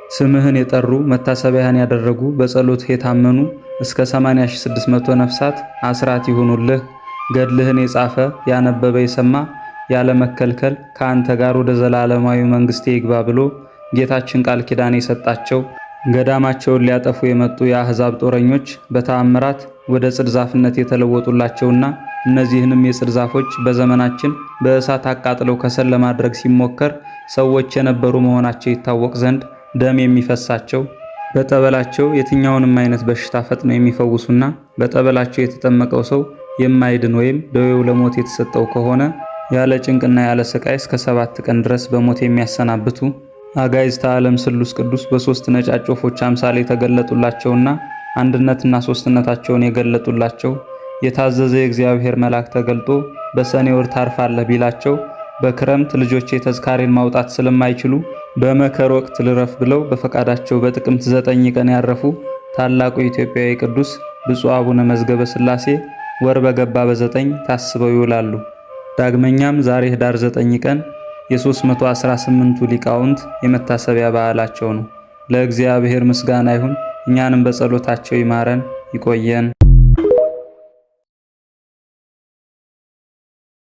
ስምህን የጠሩ መታሰቢያህን ያደረጉ በጸሎት የታመኑ እስከ 80600 ነፍሳት አስራት ይሁኑልህ። ገድልህን የጻፈ ያነበበ የሰማ ያለ መከልከል ከአንተ ጋር ወደ ዘላለማዊ መንግስቴ ይግባ ብሎ ጌታችን ቃል ኪዳን የሰጣቸው ገዳማቸውን ሊያጠፉ የመጡ የአሕዛብ ጦረኞች በተአምራት ወደ ጽድ ዛፍነት የተለወጡላቸውና እነዚህንም የጽድ ዛፎች በዘመናችን በእሳት አቃጥለው ከሰል ለማድረግ ሲሞከር ሰዎች የነበሩ መሆናቸው ይታወቅ ዘንድ ደም የሚፈሳቸው በጠበላቸው የትኛውንም አይነት በሽታ ፈጥነው የሚፈውሱና በጠበላቸው የተጠመቀው ሰው የማይድን ወይም ደዌው ለሞት የተሰጠው ከሆነ ያለ ጭንቅና ያለ ስቃይ እስከ 7 ቀን ድረስ በሞት የሚያሰናብቱ አጋዕዝተ ዓለም ስሉስ ቅዱስ በሶስት ነጫጭ ወፎች አምሳል የተገለጡላቸውና አንድነትና ሶስትነታቸውን የገለጡላቸው የታዘዘ የእግዚአብሔር መልአክ ተገልጦ በሰኔ ወር ታርፋለህ ቢላቸው በክረምት ልጆቼ ተዝካሬን ማውጣት ስለማይችሉ በመከር ወቅት ልረፍ ብለው በፈቃዳቸው በጥቅምት 9 ቀን ያረፉ ታላቁ ኢትዮጵያዊ ቅዱስ ብፁዕ አቡነ መዝገበ ሥላሴ ወር በገባ በ9 ታስበው ይውላሉ። ዳግመኛም ዛሬ ኅዳር 9 ቀን የ318ቱ ሊቃውንት የመታሰቢያ በዓላቸው ነው። ለእግዚአብሔር ምስጋና ይሁን። እኛንም በጸሎታቸው ይማረን ይቆየን።